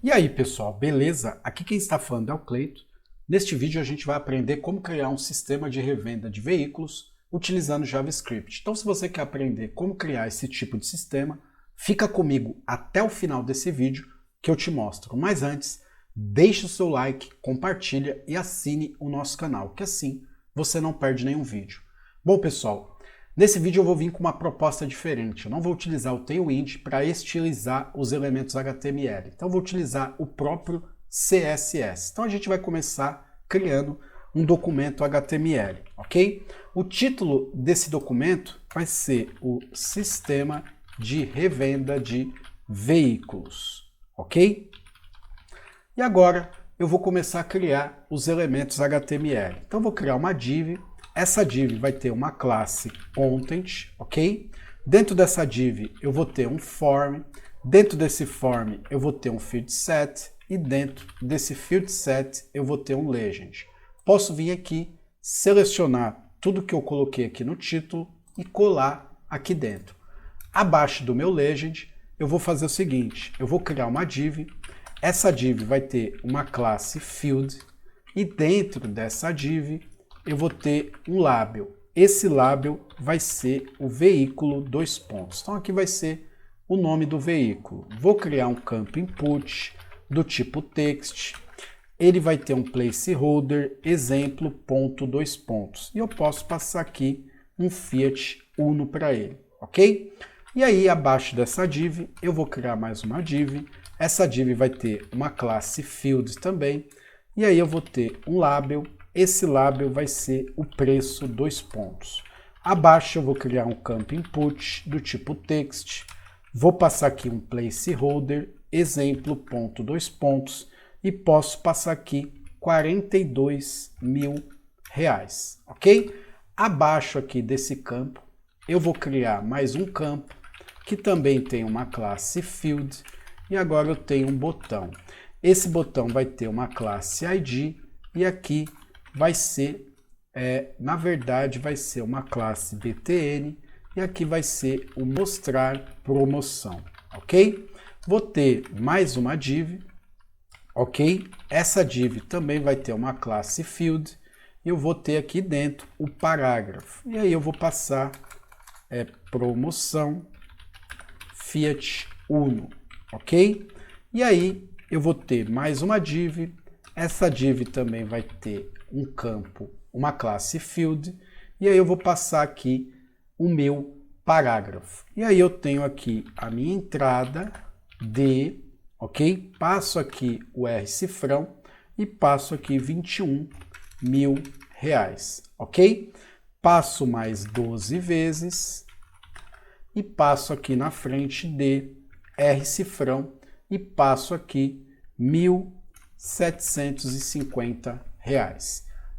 E aí pessoal, beleza? Aqui quem está falando é o Cleito. Neste vídeo a gente vai aprender como criar um sistema de revenda de veículos utilizando JavaScript. Então se você quer aprender como criar esse tipo de sistema, fica comigo até o final desse vídeo que eu te mostro. Mas antes, deixe o seu like, compartilha e assine o nosso canal, que assim você não perde nenhum vídeo. Bom pessoal, nesse vídeo eu vou vir com uma proposta diferente. Eu não vou utilizar o Tailwind para estilizar os elementos HTML. Então eu vou utilizar o próprio CSS. Então a gente vai começar criando um documento HTML, ok? O título desse documento vai ser o Sistema de Revenda de Veículos, ok? E agora eu vou começar a criar os elementos HTML. Então eu vou criar uma div. Essa div vai ter uma classe content, ok? Dentro dessa div eu vou ter um form, dentro desse form eu vou ter um field set e dentro desse field set eu vou ter um legend. Posso vir aqui, selecionar tudo que eu coloquei aqui no título e colar aqui dentro. Abaixo do meu legend eu vou fazer o seguinte, eu vou criar uma div, essa div vai ter uma classe field e dentro dessa div eu vou ter um label. Esse label vai ser o veículo 2 pontos. Então aqui vai ser o nome do veículo. Vou criar um campo input do tipo text. Ele vai ter um placeholder exemplo ponto 2 pontos. E eu posso passar aqui um Fiat Uno para ele, ok? E aí abaixo dessa div eu vou criar mais uma div. Essa div vai ter uma classe field também. E aí eu vou ter um label. Esse label vai ser o preço 2 pontos. Abaixo eu vou criar um campo input do tipo text. Vou passar aqui um placeholder, exemplo, ponto 2 pontos. E posso passar aqui R$42.000, ok? Abaixo aqui desse campo eu vou criar mais um campo que também tem uma classe field. E agora eu tenho um botão. Esse botão vai ter uma classe ID e aqui vai ser, na verdade, vai ser uma classe btn e aqui vai ser o mostrar promoção, ok? Vou ter mais uma div, ok? Essa div também vai ter uma classe field e eu vou ter aqui dentro o parágrafo. E aí eu vou passar promoção Fiat Uno, ok? E aí eu vou ter mais uma div. Essa div também vai ter um campo, uma classe field, e aí eu vou passar aqui o meu parágrafo. E aí eu tenho aqui a minha entrada de, ok? Passo aqui o R-cifrão e passo aqui R$21.000, ok? Passo mais 12 vezes e passo aqui na frente de R-cifrão e passo aqui R$1.750.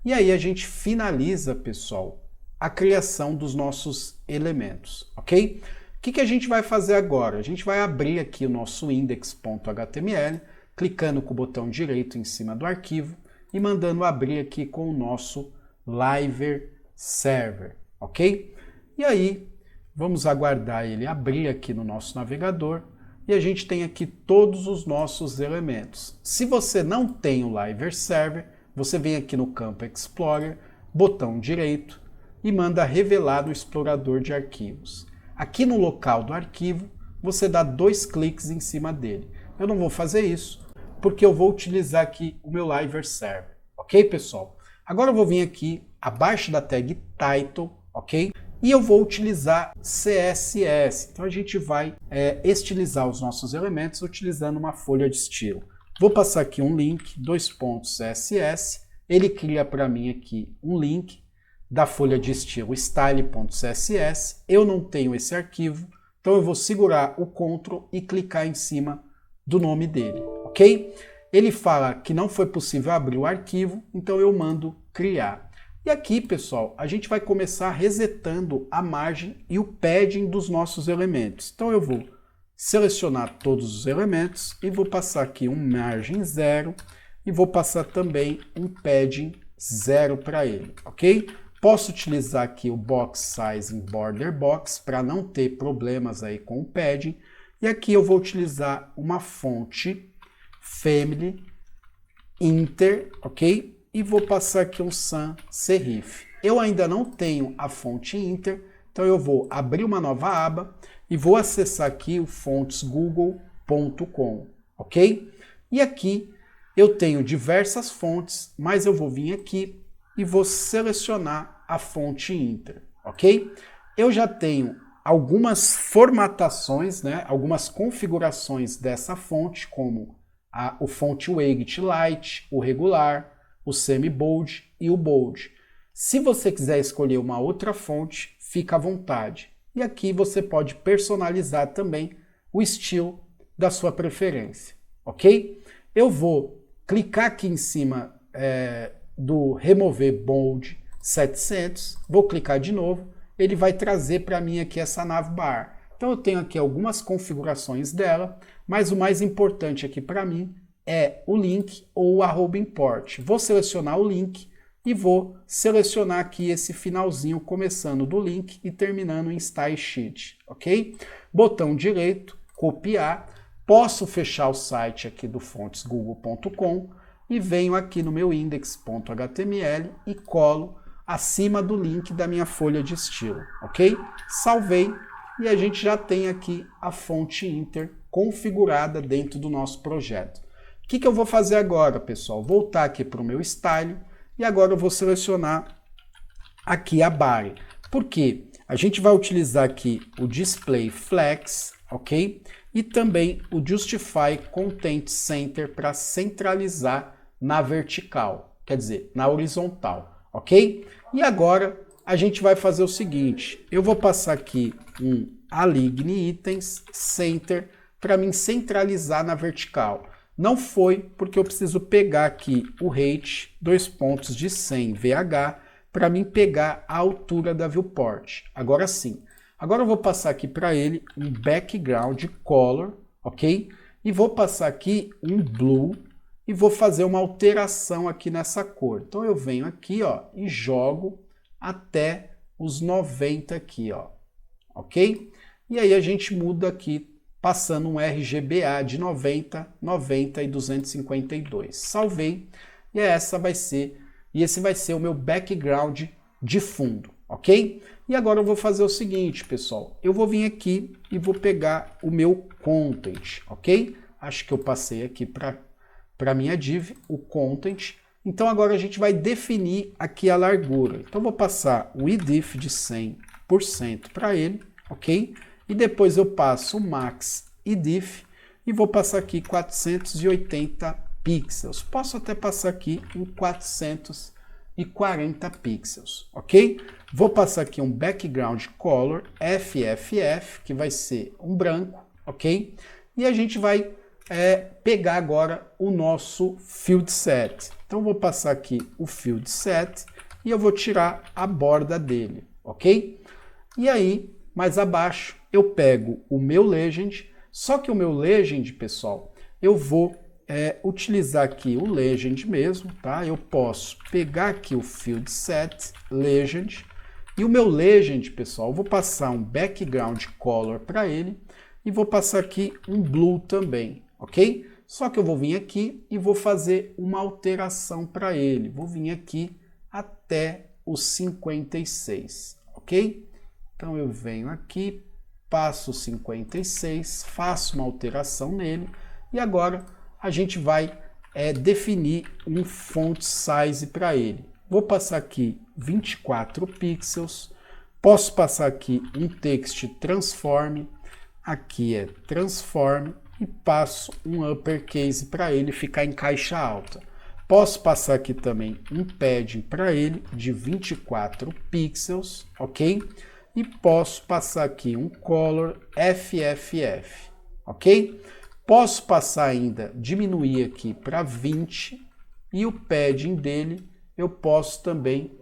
E aí a gente finaliza, pessoal, a criação dos nossos elementos, ok? O que a gente vai fazer agora? A gente vai abrir aqui o nosso index.html, clicando com o botão direito em cima do arquivo e mandando abrir aqui com o nosso Live Server, ok? E aí, vamos aguardar ele abrir aqui no nosso navegador. E a gente tem aqui todos os nossos elementos. Se você não tem o Live Server, você vem aqui no campo Explorer, botão direito e manda revelar no explorador de arquivos. Aqui no local do arquivo, você dá 2 cliques em cima dele. Eu não vou fazer isso, porque eu vou utilizar aqui o meu Live Server. Ok, pessoal? Agora eu vou vir aqui abaixo da tag Title, ok? E eu vou utilizar CSS. Então a gente vai estilizar os nossos elementos utilizando uma folha de estilo. Vou passar aqui um link, 2 pontos CSS. Ele cria para mim aqui um link da folha de estilo style.css. Eu não tenho esse arquivo, então eu vou segurar o Ctrl e clicar em cima do nome dele, ok? Ele fala que não foi possível abrir o arquivo, então eu mando criar. E aqui, pessoal, a gente vai começar resetando a margem e o padding dos nossos elementos. Então eu vou selecionar todos os elementos e vou passar aqui um margem 0 e vou passar também um padding 0 para ele, ok? Posso utilizar aqui o box size em border box para não ter problemas aí com o padding. E aqui eu vou utilizar uma fonte family, inter, ok? E vou passar aqui um sans serif. Eu ainda não tenho a fonte inter, então eu vou abrir uma nova aba e vou acessar aqui o fontesgoogle.com, ok? E aqui eu tenho diversas fontes, mas eu vou vir aqui e vou selecionar a fonte inter, ok? Eu já tenho algumas formatações, né, algumas configurações dessa fonte, como o fonte Weight Light, o regular, o semi-bold e o bold. Se você quiser escolher uma outra fonte, fica à vontade. E aqui você pode personalizar também o estilo da sua preferência, ok? Eu vou clicar aqui em cima do remover bold 700, vou clicar de novo, ele vai trazer para mim aqui essa navbar. Então eu tenho aqui algumas configurações dela, mas o mais importante aqui para mim é o link ou o @import. Vou selecionar o link e vou selecionar aqui esse finalzinho começando do link e terminando em style sheet, ok? Botão direito, copiar, posso fechar o site aqui do fontesgoogle.com e venho aqui no meu index.html e colo acima do link da minha folha de estilo, ok? Salvei e a gente já tem aqui a fonte inter configurada dentro do nosso projeto. O que eu vou fazer agora, pessoal? Voltar aqui para o meu style e agora eu vou selecionar aqui a body. Por quê? A gente vai utilizar aqui o display flex, ok? E também o justify content center para centralizar na vertical, quer dizer, na horizontal, ok? E agora a gente vai fazer o seguinte, eu vou passar aqui um align items center para mim centralizar na vertical. Não foi porque eu preciso pegar aqui o height, 100 VH, para mim pegar a altura da viewport. Agora sim. Agora eu vou passar aqui para ele um background color, ok? E vou passar aqui um blue e vou fazer uma alteração aqui nessa cor. Então eu venho aqui, ó, e jogo até os 90 aqui, ó, ok? E aí a gente muda aqui, passando um RGBA de 90, 90 e 252. Salvei e esse vai ser o meu background de fundo, ok? E agora eu vou fazer o seguinte, pessoal, eu vou vir aqui e vou pegar o meu content, ok? Acho que eu passei aqui para minha div, o content. Então agora a gente vai definir aqui a largura. Então eu vou passar o idif de 100% para ele, ok? E depois eu passo o max idif e vou passar aqui 480 pixels. Posso até passar aqui em 440 pixels, ok? Vou passar aqui um background color FFF, que vai ser um branco, ok? E a gente vai pegar agora o nosso field set. Então vou passar aqui o field set e eu vou tirar a borda dele, ok? E aí, mais abaixo, eu pego o meu legend, só que o meu legend, pessoal, eu vou utilizar aqui o legend mesmo, tá? Eu posso pegar aqui o field set, legend, e o meu legend, pessoal, eu vou passar um background color para ele e vou passar aqui um blue também, ok? Só que eu vou vir aqui e vou fazer uma alteração para ele. Vou vir aqui até os 56, ok? Então eu venho aqui, passo 56, faço uma alteração nele e agora a gente vai definir um font size para ele. Vou passar aqui 24 pixels, posso passar aqui um text transform, aqui é transform e passo um uppercase para ele ficar em caixa alta. Posso passar aqui também um padding para ele de 24 pixels, ok? E posso passar aqui um color FFF, ok? Posso passar ainda, diminuir aqui para 20 e o padding dele eu posso também,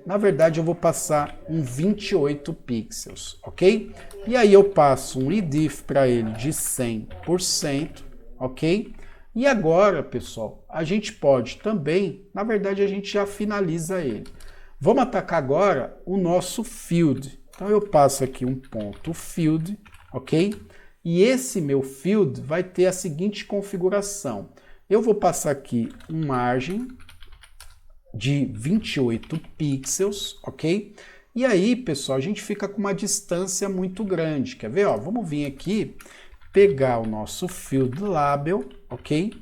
na verdade eu vou passar um 28 pixels, ok? E aí eu passo um idif para ele de 100%, ok? E agora, pessoal, a gente pode também, na verdade a gente já finaliza ele. Vamos atacar agora o nosso field. Então eu passo aqui um ponto field, ok? E esse meu field vai ter a seguinte configuração. Eu vou passar aqui um margem de 28 pixels, ok? E aí, pessoal, a gente fica com uma distância muito grande. Quer ver? Ó, vamos vir aqui, pegar o nosso field label, ok?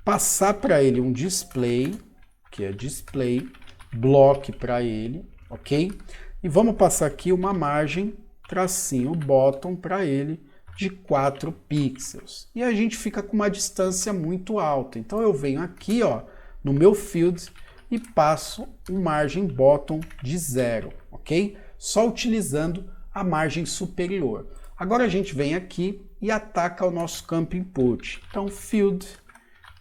Passar para ele um display, que é display, block para ele, ok? E vamos passar aqui uma margem, tracinho bottom para ele, de 4 pixels. E a gente fica com uma distância muito alta. Então eu venho aqui, ó, no meu field e passo um margem bottom de 0, ok? Só utilizando a margem superior. Agora a gente vem aqui e ataca o nosso campo input. Então field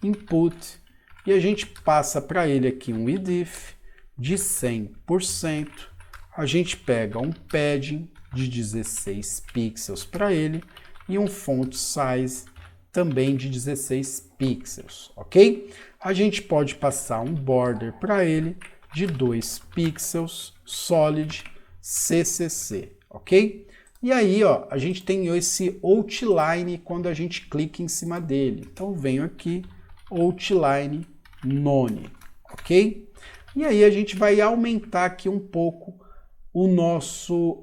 input e a gente passa para ele aqui um width de 100%. A gente pega um padding de 16 pixels para ele e um font size também de 16 pixels, ok? A gente pode passar um border para ele de 2 pixels, solid, CCC, ok? E aí, ó, a gente tem esse outline quando a gente clica em cima dele. Então, venho aqui, outline none, ok? E aí a gente vai aumentar aqui um pouco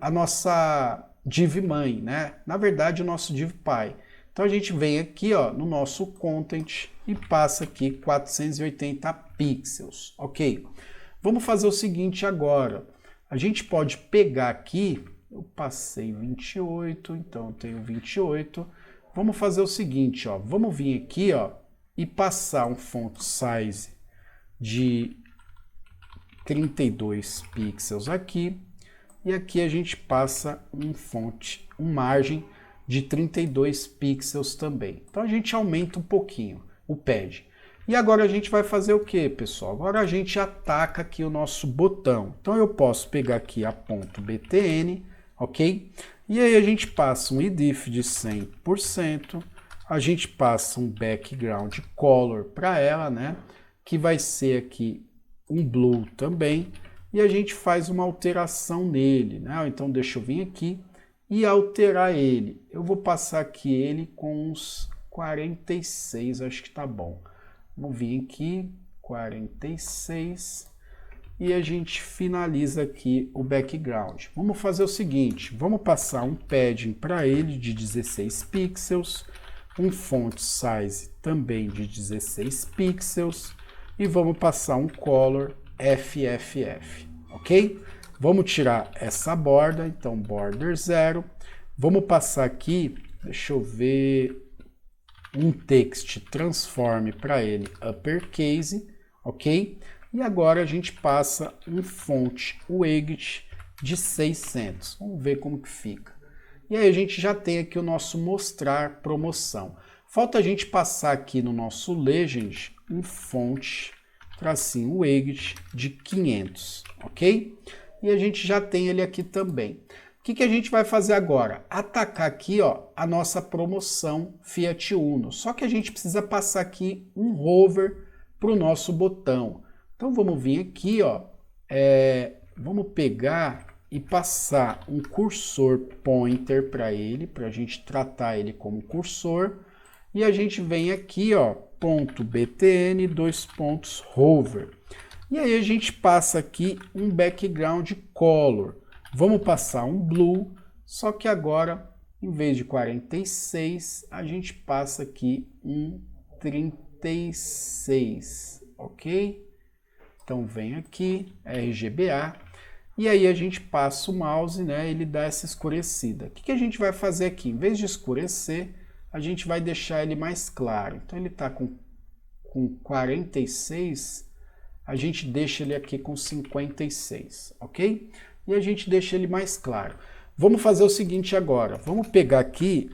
a nossa div mãe, né? Na verdade, o nosso div pai. Então a gente vem aqui, ó, no nosso content e passa aqui 480 pixels, ok? Vamos fazer o seguinte agora. A gente pode pegar aqui, eu passei 28, então eu tenho 28. Vamos fazer o seguinte, ó, vamos vir aqui, ó, e passar um font size de 32 pixels aqui. E aqui a gente passa um margem de 32 pixels também. Então a gente aumenta um pouquinho o pad. E agora a gente vai fazer o que, pessoal? Agora a gente ataca aqui o nosso botão. Então eu posso pegar aqui a ponto .btn, ok? E aí a gente passa um idif de 100%, a gente passa um background color para ela, né? Que vai ser aqui um blue também. E a gente faz uma alteração nele, né? Então deixa eu vir aqui e alterar ele. Eu vou passar aqui ele com uns 46, acho que tá bom. Vamos vir aqui, 46, e a gente finaliza aqui o background. Vamos fazer o seguinte, vamos passar um padding para ele de 16 pixels, um font size também de 16 pixels, e vamos passar um color FFF, ok? Vamos tirar essa borda, então border 0. Vamos passar aqui, deixa eu ver, um text transform para ele uppercase, ok? E agora a gente passa um font weight de 600. Vamos ver como que fica. E aí a gente já tem aqui o nosso mostrar promoção. Falta a gente passar aqui no nosso legend um font tracinho weight de 500, ok? E a gente já tem ele aqui também. O que a gente vai fazer agora? Atacar aqui, ó, a nossa promoção Fiat Uno. Só que a gente precisa passar aqui um hover para o nosso botão. Então vamos vir aqui, ó, vamos pegar e passar um cursor pointer para ele, para a gente tratar ele como cursor. E a gente vem aqui, ó, .btn, hover. E aí a gente passa aqui um background color. Vamos passar um blue, só que agora, em vez de 46, a gente passa aqui um 36, ok? Então vem aqui, RGBA, e aí a gente passa o mouse, né? Ele dá essa escurecida. O que a gente vai fazer aqui? Em vez de escurecer, a gente vai deixar ele mais claro. Então ele está com 46, a gente deixa ele aqui com 56, ok? E a gente deixa ele mais claro. Vamos fazer o seguinte agora, vamos pegar aqui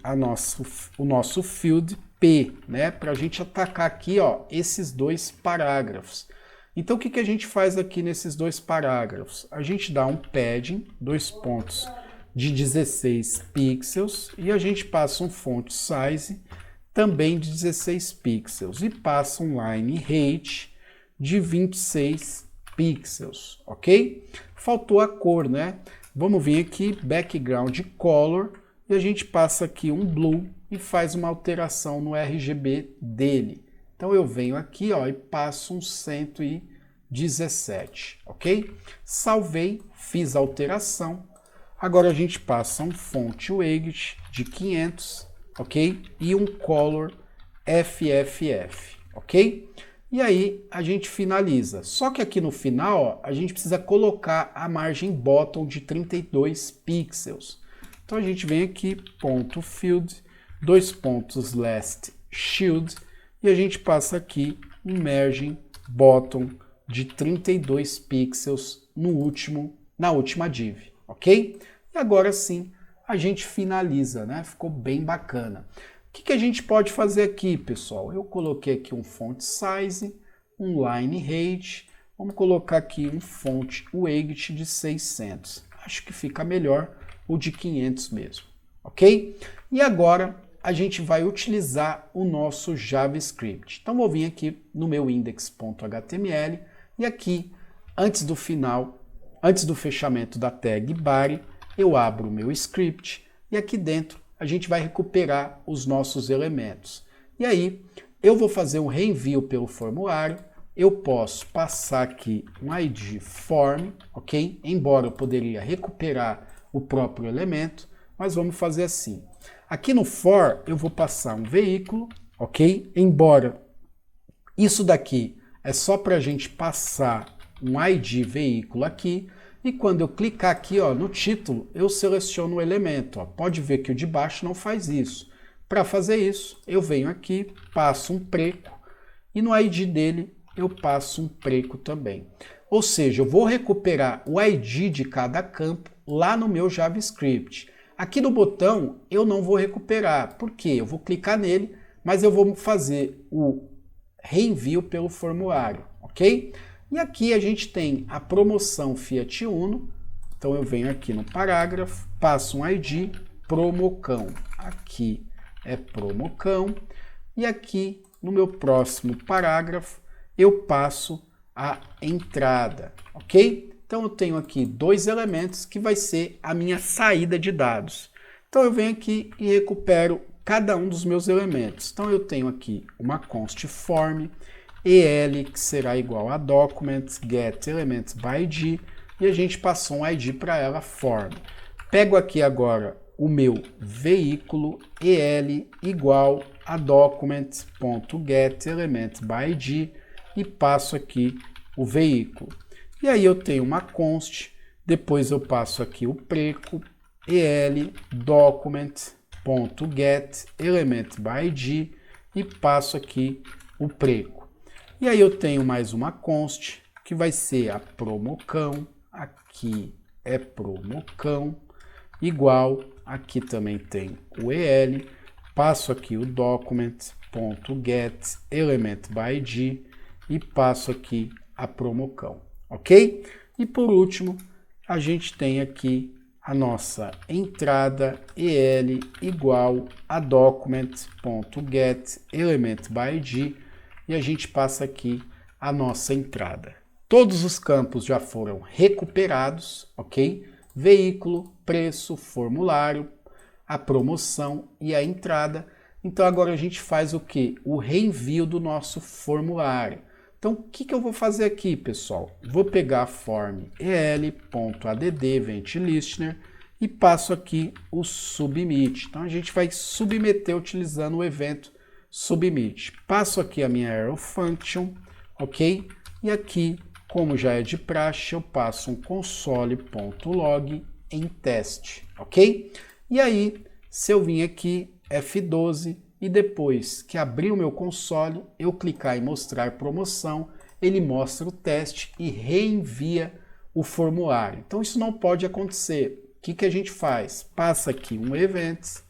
o nosso field P, né? Para a gente atacar aqui, ó, esses dois parágrafos. Então o que a gente faz aqui nesses dois parágrafos? A gente dá um padding, 2 pontos de 16 pixels e a gente passa um font size também de 16 pixels e passa um line height de 26 pixels, ok? Faltou a cor, né? Vamos vir aqui, background color, e a gente passa aqui um blue e faz uma alteração no RGB dele. Então eu venho aqui, ó, e passo um 117, ok? Salvei, fiz a alteração. Agora a gente passa um font weight de 500, ok? E um color FFF, ok? E aí a gente finaliza. Só que aqui no final, ó, a gente precisa colocar a margem bottom de 32 pixels. Então a gente vem aqui, ponto field, dois pontos last shield, e a gente passa aqui um margin bottom de 32 pixels na última div, ok? E agora sim a gente finaliza, né? Ficou bem bacana. O que a gente pode fazer aqui, pessoal? Eu coloquei aqui um font size, um line height, vamos colocar aqui um font weight de 600. Acho que fica melhor o de 500 mesmo, ok? E agora a gente vai utilizar o nosso JavaScript. Então vou vir aqui no meu index.html e aqui, antes do fechamento da tag body, eu abro o meu script e aqui dentro a gente vai recuperar os nossos elementos. E aí eu vou fazer um reenvio pelo formulário, eu posso passar aqui um ID form, ok? Embora eu poderia recuperar o próprio elemento, mas vamos fazer assim. Aqui no for eu vou passar um veículo, ok? Embora isso daqui é só para a gente passar um ID veículo aqui, e quando eu clicar aqui, ó, no título, eu seleciono o elemento. Ó. Pode ver que o de baixo não faz isso. Para fazer isso, eu venho aqui, passo um preco, e no ID dele eu passo um preco também. Ou seja, eu vou recuperar o ID de cada campo lá no meu JavaScript. Aqui no botão eu não vou recuperar, porque eu vou clicar nele, mas eu vou fazer o reenvio pelo formulário, ok? E aqui a gente tem a promoção Fiat Uno, então eu venho aqui no parágrafo, passo um ID, promocão, aqui é promocão, e aqui no meu próximo parágrafo eu passo a entrada, ok? Então eu tenho aqui dois elementos que vai ser a minha saída de dados. Então eu venho aqui e recupero cada um dos meus elementos. Então eu tenho aqui uma const form, EL, que será igual a documents, get elements by ID, e a gente passou um ID para ela, form. Pego aqui agora o meu veículo, EL igual a documents.get elements by ID, e passo aqui o veículo. E aí eu tenho uma const, depois eu passo aqui o preco, EL document.get elements by ID, e passo aqui o preco. E aí eu tenho mais uma const, que vai ser a promocão, aqui é promocão, igual, aqui também tem o EL, passo aqui o document.get element by ID e passo aqui a promocão, ok? E por último, a gente tem aqui a nossa entrada EL igual a document.get element by ID e a gente passa aqui a nossa entrada. Todos os campos já foram recuperados, ok? Veículo, preço, formulário, a promoção e a entrada. Então agora a gente faz o quê? O reenvio do nosso formulário. Então o que eu vou fazer aqui, pessoal? Vou pegar a form el.add event listener e passo aqui o submit. Então a gente vai submeter utilizando o evento submit. Passo aqui a minha arrow function, ok? E aqui, como já é de praxe, eu passo um console.log em teste, ok? E aí, se eu vim aqui, F12, e depois que abrir o meu console, eu clicar em mostrar promoção, ele mostra o teste e reenvia o formulário. Então isso não pode acontecer. O que a gente faz? Passa aqui um events,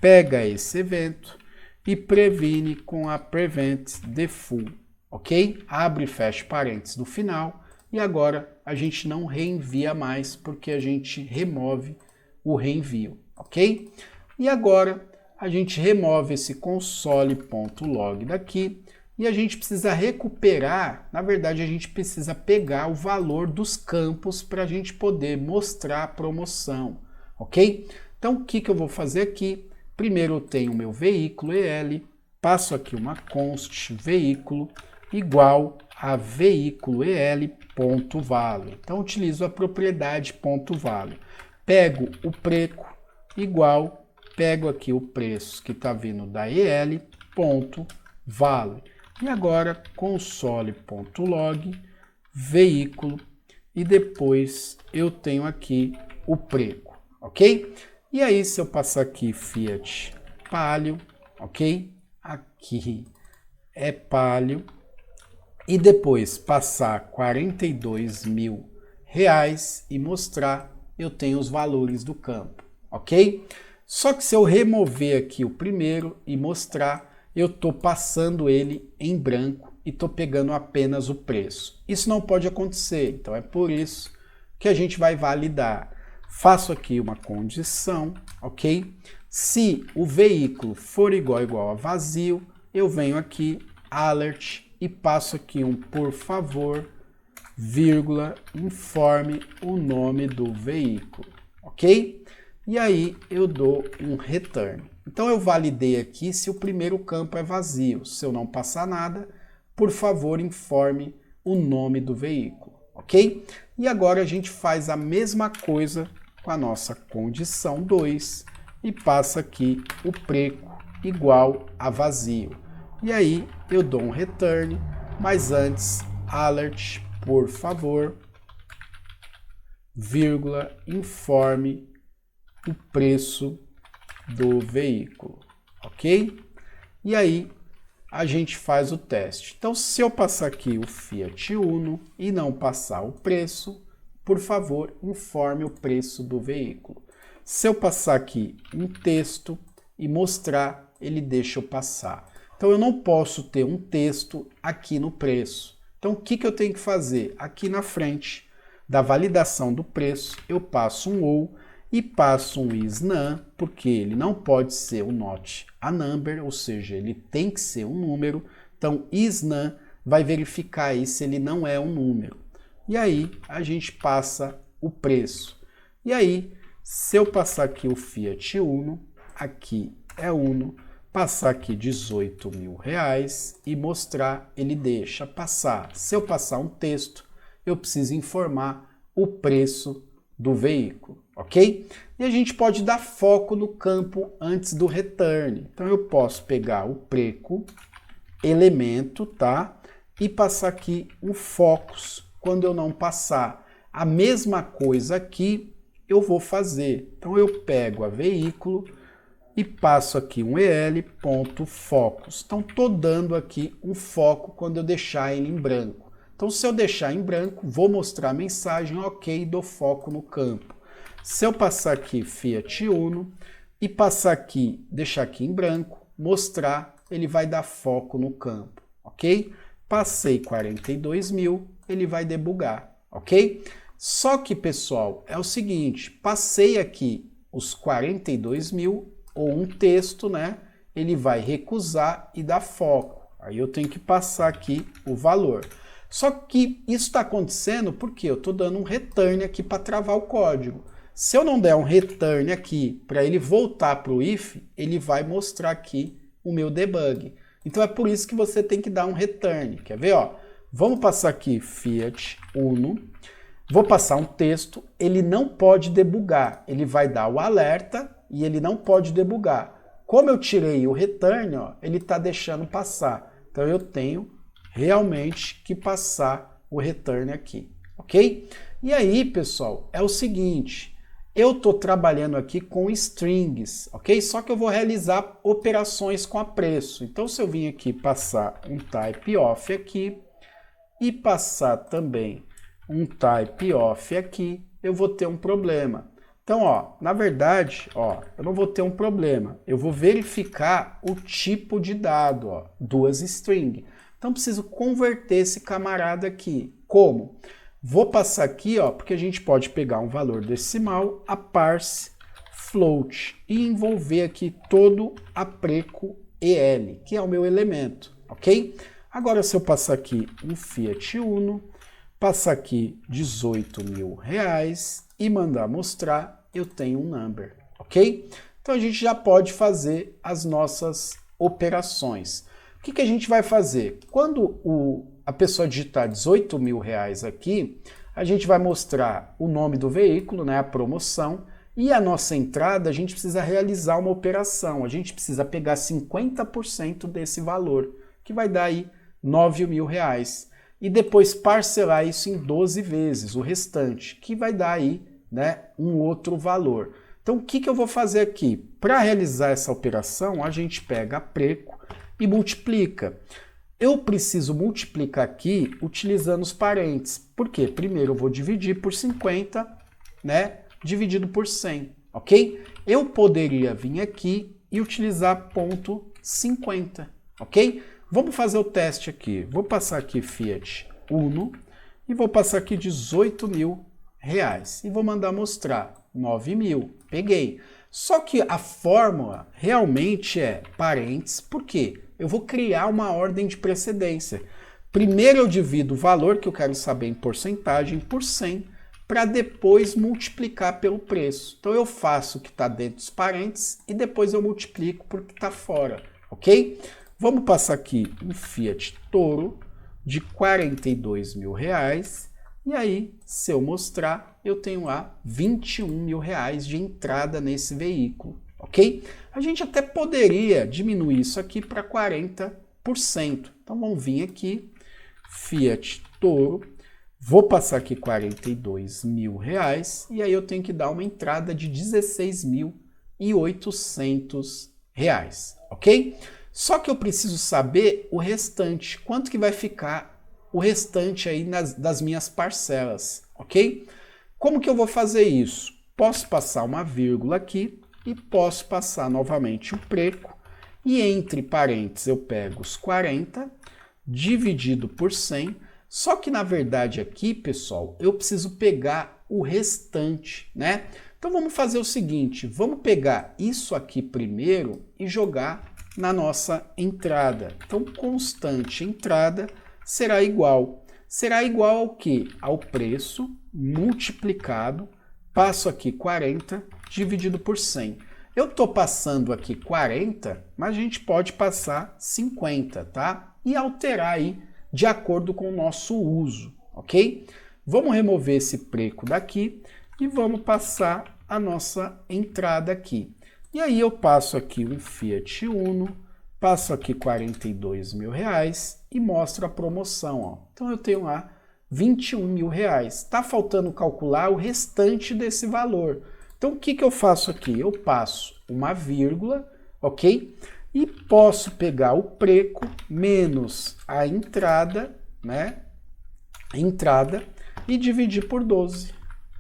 pega esse evento e previne com a prevent default, ok? Abre e fecha parênteses no final e agora a gente não reenvia mais porque a gente remove o reenvio, ok? E agora a gente remove esse console.log daqui e a gente precisa recuperar, na verdade a gente precisa pegar o valor dos campos para a gente poder mostrar a promoção, ok? Então, o que eu vou fazer aqui? Primeiro eu tenho o meu veículo EL, passo aqui uma const veículo igual a veículo EL.value. Então, utilizo a propriedade .value. Pego o preço igual, pego aqui o preço que está vindo da EL.value. E agora, console.log, veículo, e depois eu tenho aqui o preço, ok? E aí, se eu passar aqui Fiat Palio, ok? Aqui é Palio, e depois passar R$42.000 e mostrar, eu tenho os valores do campo, ok? Só que se eu remover aqui o primeiro e mostrar, eu estou passando ele em branco e estou pegando apenas o preço. Isso não pode acontecer, então é por isso que a gente vai validar. Faço aqui uma condição, ok? Se o veículo for igual a vazio, eu venho aqui, alert, e passo aqui um por favor, vírgula, informe o nome do veículo, ok? E aí eu dou um return. Então eu validei aqui se o primeiro campo é vazio. Se eu não passar nada, por favor informe o nome do veículo, ok? E agora a gente faz a mesma coisa com a nossa condição 2 e passa aqui o preço igual a vazio. E aí eu dou um return, mas antes alert, por favor, vírgula, informe o preço do veículo, ok? E aí a gente faz o teste. Então, se eu passar aqui o Fiat Uno e não passar o preço, por favor, informe o preço do veículo. Se eu passar aqui um texto e mostrar, ele deixa eu passar. Então, eu não posso ter um texto aqui no preço. Então, o que eu tenho que fazer? Aqui na frente da validação do preço, eu passo um ou e passo um isNum, porque ele não pode ser um not a number, ou seja, ele tem que ser um número. Então, isNum vai verificar aí se ele não é um número. E aí, a gente passa o preço. E aí, se eu passar aqui o Fiat Uno, aqui é Uno, passar aqui R$18.000 e mostrar, ele deixa passar. Se eu passar um texto, eu preciso informar o preço do veículo, ok? E a gente pode dar foco no campo antes do return. Então eu posso pegar o preço, elemento, tá? E passar aqui o focus quando eu não passar. A mesma coisa aqui eu vou fazer. Então eu pego a veículo e passo aqui um el.focus. Então estou dando aqui um foco quando eu deixar ele em branco. Então, se eu deixar em branco, vou mostrar a mensagem, ok, dou foco no campo. Se eu passar aqui Fiat Uno e passar aqui, deixar aqui em branco, mostrar, ele vai dar foco no campo, ok? Passei 42.000, ele vai debugar, ok? Só que, pessoal, é o seguinte, passei aqui os 42.000 ou um texto, né? Ele vai recusar e dar foco. Aí eu tenho que passar aqui o valor. Só que isso está acontecendo porque eu estou dando um return aqui para travar o código. Se eu não der um return aqui para ele voltar para o if, ele vai mostrar aqui o meu debug. Então é por isso que você tem que dar um return. Quer ver? Ó? Vamos passar aqui Fiat Uno. Vou passar um texto. Ele não pode debugar. Ele vai dar o alerta e ele não pode debugar. Como eu tirei o return, ó, ele está deixando passar. Então eu tenho realmente que passar o return aqui, ok? E aí, pessoal, é o seguinte, eu estou trabalhando aqui com strings, ok? Só que eu vou realizar operações com a preço. Então, se eu vim aqui passar um type of aqui e passar também um type of aqui, eu vou ter um problema. Então, ó, na verdade, ó, eu não vou ter um problema. Eu vou verificar o tipo de dado, ó, duas strings. Então, preciso converter esse camarada aqui. Como? Vou passar aqui, ó, porque a gente pode pegar um valor decimal, a parse float, e envolver aqui todo a preco EL, que é o meu elemento, ok? Agora, se eu passar aqui um Fiat Uno, passar aqui R$18.000 e mandar mostrar, eu tenho um number, ok? Então a gente já pode fazer as nossas operações. O que a gente vai fazer? Quando a pessoa digitar 18 mil reais aqui, a gente vai mostrar o nome do veículo, né, a promoção, e a nossa entrada a gente precisa realizar uma operação, a gente precisa pegar 50% desse valor, que vai dar aí 9 mil reais. E depois parcelar isso em 12 vezes, o restante, que vai dar aí, né, um outro valor. Então o que eu vou fazer aqui? Para realizar essa operação, a gente pega a Preco e multiplica. Eu preciso multiplicar aqui utilizando os parênteses. Por quê? Primeiro eu vou dividir por 50, né, dividido por 100, ok? Eu poderia vir aqui e utilizar ponto 50, ok? Vamos fazer o teste aqui. Vou passar aqui Fiat Uno e vou passar aqui 18 mil reais. E vou mandar mostrar 9 mil. Peguei. Só que a fórmula realmente é parênteses. Por quê? Eu vou criar uma ordem de precedência. Primeiro eu divido o valor que eu quero saber em porcentagem por 100 para depois multiplicar pelo preço. Então eu faço o que está dentro dos parênteses e depois eu multiplico por que está fora, ok? Vamos passar aqui um Fiat Toro de 42 mil reais e aí, se eu mostrar, eu tenho lá 21 mil reais de entrada nesse veículo, ok? A gente até poderia diminuir isso aqui para 40%. Então vamos vir aqui, Fiat Toro, vou passar aqui 42 mil reais e aí eu tenho que dar uma entrada de 16.800 reais, ok? Só que eu preciso saber o restante, quanto que vai ficar o restante aí das minhas parcelas, ok? Como que eu vou fazer isso? Posso passar uma vírgula aqui e posso passar novamente o Preco e entre parênteses eu pego os 40 dividido por 100, só que na verdade aqui, pessoal, eu preciso pegar o restante, né? Então vamos fazer o seguinte, vamos pegar isso aqui primeiro e jogar na nossa entrada. Então constante entrada será igual ao que? Ao preço multiplicado, passo aqui 40 dividido por 100. Eu estou passando aqui 40, mas a gente pode passar 50, tá? E alterar aí de acordo com o nosso uso, ok? Vamos remover esse Preco daqui e vamos passar a nossa entrada aqui. E aí eu passo aqui um Fiat Uno, passo aqui 42 mil reais e mostro a promoção, ó. Então eu tenho lá 21 mil reais. Está faltando calcular o restante desse valor. Então o que eu faço aqui? Eu passo uma vírgula, ok? E posso pegar o Preco menos a entrada, né? Entrada e dividir por 12,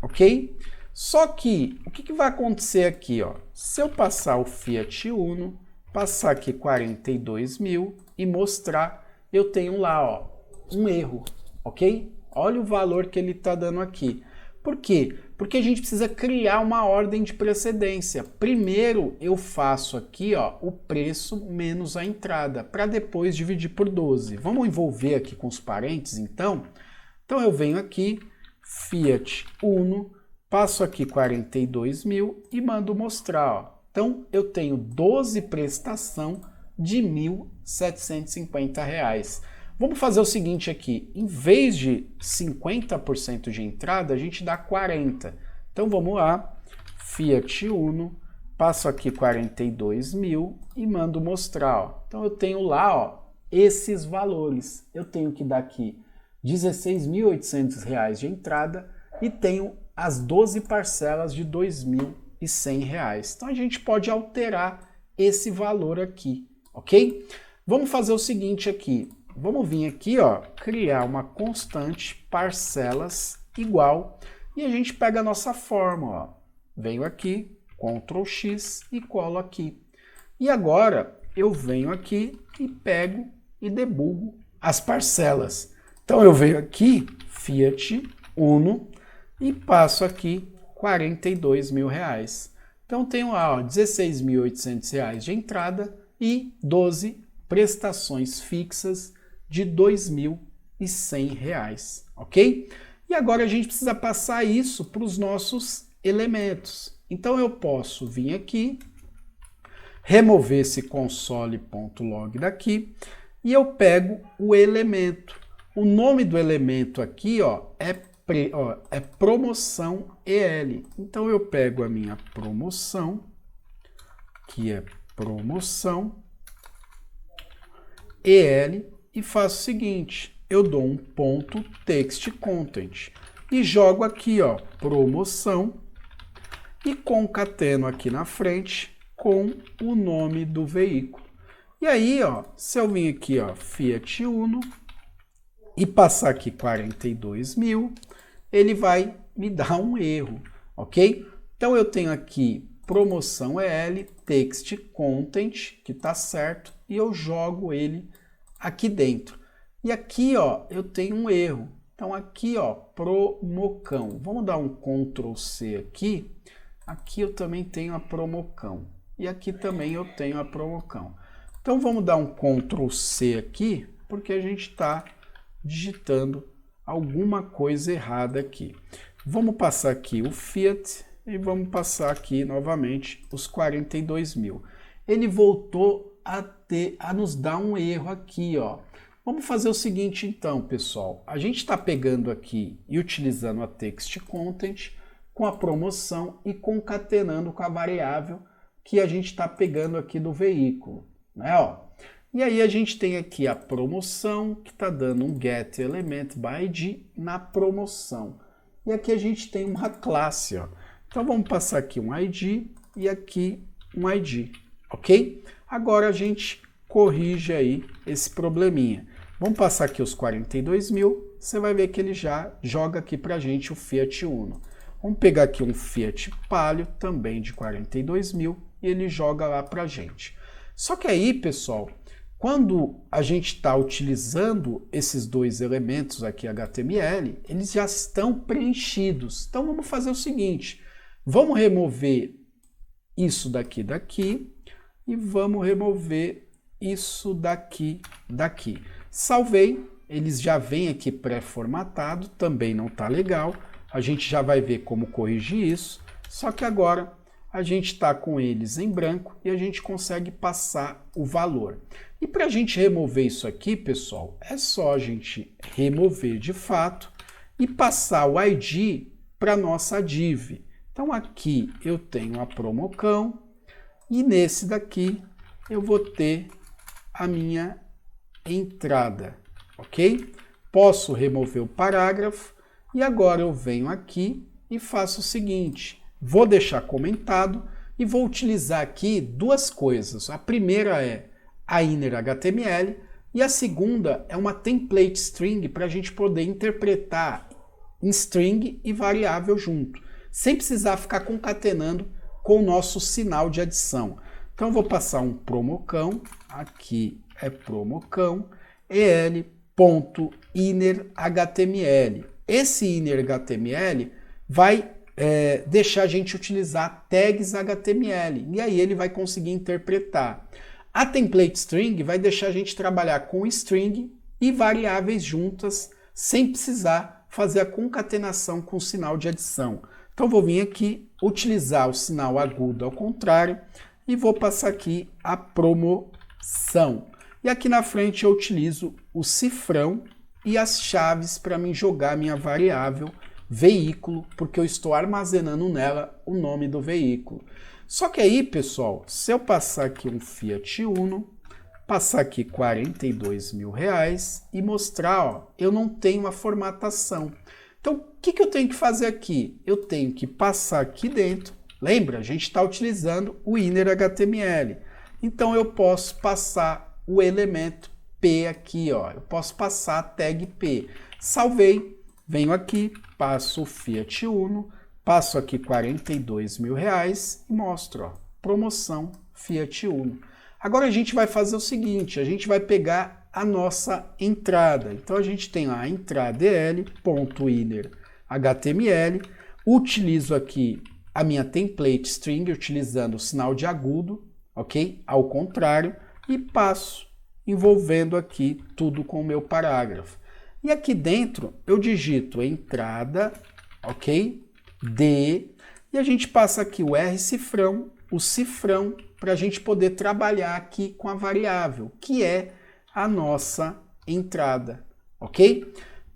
ok? Só que o que vai acontecer aqui, ó? Se eu passar o Fiat Uno, passar aqui 42 mil e mostrar, eu tenho lá, ó, um erro, ok? Olha o valor que ele está dando aqui. Por quê? Porque a gente precisa criar uma ordem de precedência. Primeiro eu faço aqui, ó, o preço menos a entrada, para depois dividir por 12. Vamos envolver aqui com os parênteses, então? Então eu venho aqui, Fiat Uno, passo aqui 42 mil e mando mostrar, ó. Então, eu tenho 12 prestação de R$ 1.750. Vamos fazer o seguinte aqui, em vez de 50% de entrada, a gente dá 40%. Então, vamos lá, Fiat Uno, passo aqui 42 mil e mando mostrar, ó. Então, eu tenho lá, ó, esses valores. Eu tenho que dar aqui R$ 16.800 de entrada e tenho as 12 parcelas de R$ 2.100. Então a gente pode alterar esse valor aqui, ok? Vamos fazer o seguinte aqui, vamos vir aqui, ó, criar uma constante parcelas igual e a gente pega a nossa fórmula, ó. Venho aqui, Ctrl X e colo aqui. E agora eu venho aqui e pego e debugo as parcelas. Então eu venho aqui, Fiat Uno, e passo aqui 42 mil reais. Então tenho lá, ó, 16.800 reais de entrada e 12 prestações fixas de 2.100 reais, ok? E agora a gente precisa passar isso para os nossos elementos. Então eu posso vir aqui, remover esse console.log daqui, e eu pego o elemento. O nome do elemento aqui, ó, é promoção EL. Então eu pego a minha promoção, que é promoção EL, e faço o seguinte, eu dou um ponto text content e jogo aqui, ó, promoção, e concateno aqui na frente com o nome do veículo. E aí, ó, se eu vir aqui, ó, Fiat Uno, e passar aqui 42.000, ele vai me dar um erro, ok? Então eu tenho aqui promoção EL, text content, que tá certo, e eu jogo ele aqui dentro. E aqui, ó, eu tenho um erro. Então aqui, ó, promocão. Vamos dar um Ctrl C aqui. Aqui eu também tenho a promocão. E aqui também eu tenho a promocão. Então vamos dar um Ctrl C aqui, porque a gente está digitando alguma coisa errada aqui. Vamos passar aqui o Fiat e vamos passar aqui novamente os 42.000. Ele voltou a nos dar um erro aqui, ó. Vamos fazer o seguinte então, pessoal. A gente está pegando aqui e utilizando a text content com a promoção e concatenando com a variável que a gente está pegando aqui do veículo, né? Ó. E aí a gente tem aqui a promoção, que está dando um get element by ID na promoção. E aqui a gente tem uma classe, ó. Então vamos passar aqui um ID e aqui um ID, ok? Agora a gente corrige aí esse probleminha. Vamos passar aqui os 42.000, você vai ver que ele já joga aqui para a gente o Fiat Uno. Vamos pegar aqui um Fiat Palio, também de 42.000, e ele joga lá para a gente. Só que aí, pessoal, quando a gente está utilizando esses dois elementos aqui HTML, eles já estão preenchidos. Então vamos fazer o seguinte, vamos remover isso daqui e vamos remover isso daqui. Salvei, eles já vêm aqui pré-formatado, também não está legal. A gente já vai ver como corrigir isso, só que agora a gente está com eles em branco e a gente consegue passar o valor. E para a gente remover isso aqui, pessoal, é só a gente remover de fato e passar o ID para a nossa div. Então aqui eu tenho a promocão e nesse daqui eu vou ter a minha entrada, ok? Posso remover o parágrafo e agora eu venho aqui e faço o seguinte, vou deixar comentado e vou utilizar aqui duas coisas. A primeira é a inner HTML e a segunda é uma template string para a gente poder interpretar em string e variável junto, sem precisar ficar concatenando com o nosso sinal de adição. Então eu vou passar um promocão, aqui é promocão, el.innerHTML. Esse innerHTML vai deixar a gente utilizar tags HTML, e aí ele vai conseguir interpretar. A template string vai deixar a gente trabalhar com string e variáveis juntas, sem precisar fazer a concatenação com o sinal de adição. Então vou vir aqui, utilizar o sinal agudo ao contrário, e vou passar aqui a promoção. E aqui na frente eu utilizo o cifrão e as chaves para mim jogar minha variável veículo, porque eu estou armazenando nela o nome do veículo. Só que aí, pessoal, se eu passar aqui um Fiat Uno, passar aqui R$42.000 e mostrar, ó, eu não tenho uma formatação. Então, o que eu tenho que fazer aqui? Eu tenho que passar aqui dentro. Lembra? A gente está utilizando o inner HTML. Então, eu posso passar o elemento P aqui, ó. Eu posso passar a tag P. Salvei, venho aqui, passo o Fiat Uno, passo aqui R$42.000 e mostro, ó, promoção Fiat Uno. Agora a gente vai fazer o seguinte, a gente vai pegar a nossa entrada. Então a gente tem a entrada el.inner.html, utilizo aqui a minha template string utilizando o sinal de agudo, ok? Ao contrário, e passo envolvendo aqui tudo com o meu parágrafo. E aqui dentro eu digito entrada, ok? D, E a gente passa aqui o R-cifrão, o cifrão, para a gente poder trabalhar aqui com a variável, que é a nossa entrada, ok?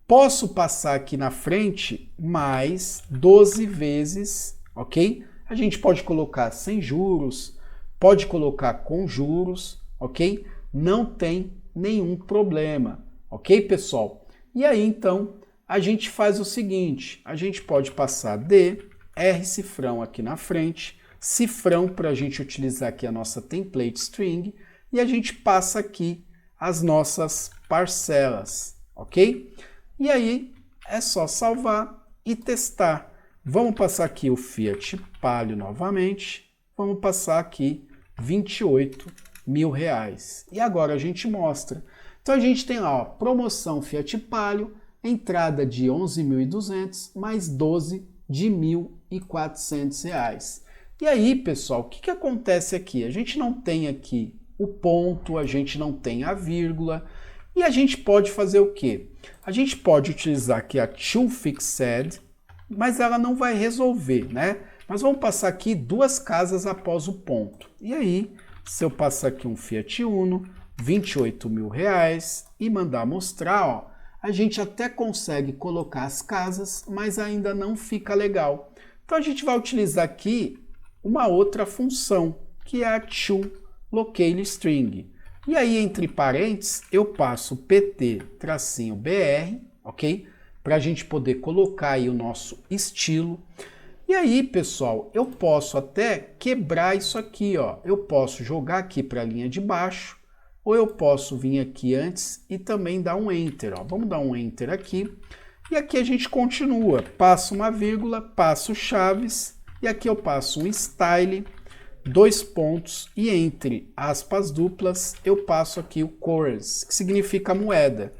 Posso passar aqui na frente mais 12 vezes, ok? A gente pode colocar sem juros, pode colocar com juros, ok? Não tem nenhum problema, ok, pessoal? E aí, então, a gente faz o seguinte, a gente pode passar de R-cifrão aqui na frente, cifrão para a gente utilizar aqui a nossa template string, e a gente passa aqui as nossas parcelas, ok? E aí é só salvar e testar. Vamos passar aqui o Fiat Palio novamente, vamos passar aqui R$28.000. E agora a gente mostra. Então a gente tem lá, ó, promoção Fiat Palio, entrada de 11.200 mais 12 de R$1.400. E aí, pessoal, o que acontece aqui? A gente não tem aqui o ponto, a gente não tem a vírgula, e a gente pode fazer o quê? A gente pode utilizar aqui a toFixed, mas ela não vai resolver, né? Nós vamos passar aqui 2 casas após o ponto. E aí, se eu passar aqui um Fiat Uno, R$28.000 e mandar mostrar, ó, a gente até consegue colocar as casas, mas ainda não fica legal. Então a gente vai utilizar aqui uma outra função, que é a toLocaleString. E aí, entre parênteses, eu passo pt-br, ok? Para a gente poder colocar aí o nosso estilo. E aí, pessoal, eu posso até quebrar isso aqui, ó. Eu posso jogar aqui para a linha de baixo, ou eu posso vir aqui antes e também dar um Enter, ó. Vamos dar um Enter aqui. E aqui a gente continua. Passo uma vírgula, passo chaves, e aqui eu passo um style, 2 pontos, e entre aspas duplas eu passo aqui o currency, que significa moeda.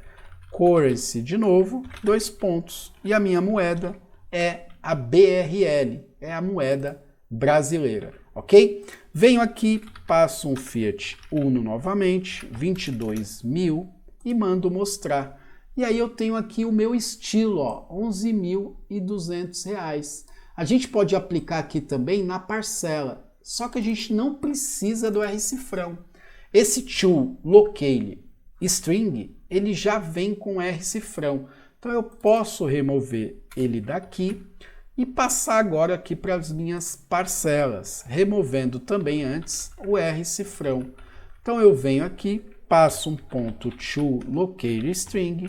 Currency de novo, 2 pontos, e a minha moeda é a BRL, é a moeda brasileira, ok? Venho aqui, passo um Fiat Uno novamente, 22.000, e mando mostrar. E aí eu tenho aqui o meu estilo, ó, R$11.200. A gente pode aplicar aqui também na parcela, só que a gente não precisa do R-cifrão. Esse toLocaleString, ele já vem com R-cifrão. Então eu posso remover ele daqui e passar agora aqui para as minhas parcelas, removendo também antes o R-cifrão. Então eu venho aqui, passo um ponto toLocaleString,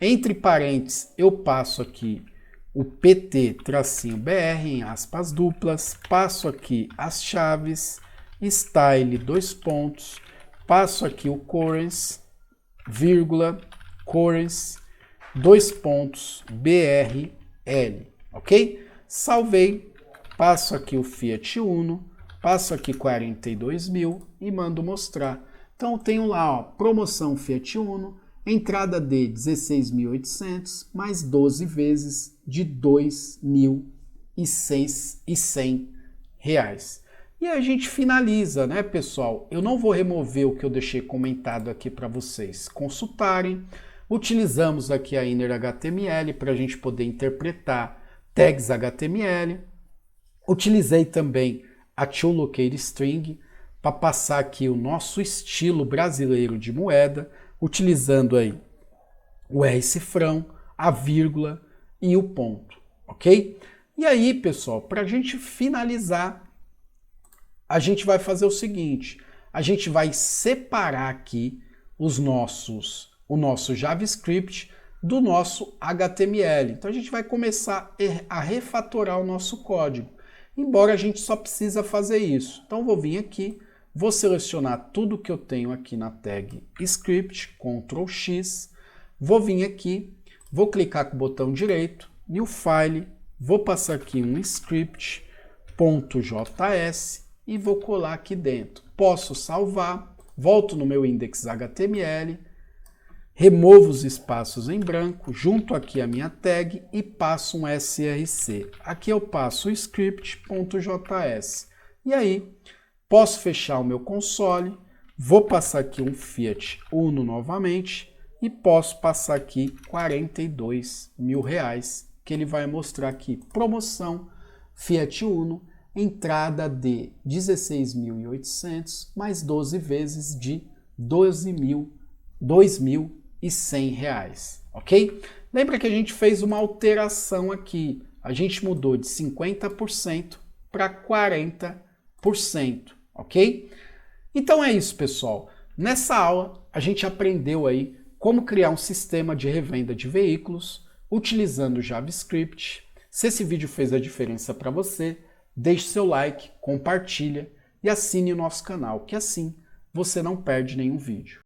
entre parênteses eu passo aqui o pt-br em aspas duplas, passo aqui as chaves, style 2 pontos, passo aqui o currency, vírgula, currency, 2 pontos, BRL, ok? Salvei, passo aqui o Fiat Uno, passo aqui 42.000 e mando mostrar. Então eu tenho lá, ó, promoção Fiat Uno, entrada de 16.800 mais 12 vezes de R$2.100. E a gente finaliza, né, pessoal? Eu não vou remover o que eu deixei comentado aqui para vocês consultarem. Utilizamos aqui a Inner HTML para a gente poder interpretar tags HTML. Utilizei também a toLocaleString para passar aqui o nosso estilo brasileiro de moeda, utilizando aí o R-cifrão, a vírgula e o ponto, ok? E aí, pessoal, para a gente finalizar, a gente vai fazer o seguinte, a gente vai separar aqui o nosso JavaScript do nosso HTML. Então a gente vai começar a refatorar o nosso código, embora a gente só precisa fazer isso. Então vou vir aqui, vou selecionar tudo que eu tenho aqui na tag script, Ctrl X, vou vir aqui, vou clicar com o botão direito, New File, vou passar aqui um script.js e vou colar aqui dentro. Posso salvar, volto no meu index.html, removo os espaços em branco, junto aqui a minha tag e passo um src. Aqui eu passo o script.js. E aí, posso fechar o meu console, vou passar aqui um Fiat Uno novamente e posso passar aqui R$42.000, que ele vai mostrar aqui promoção Fiat Uno, entrada de 16.800 mais 12 vezes de R$ 2.100, ok? Lembra que a gente fez uma alteração aqui, a gente mudou de 50% para 40%, ok? Então é isso, pessoal. Nessa aula a gente aprendeu aí como criar um sistema de revenda de veículos utilizando JavaScript. Se esse vídeo fez a diferença para você, deixe seu like, compartilha e assine o nosso canal, que assim você não perde nenhum vídeo.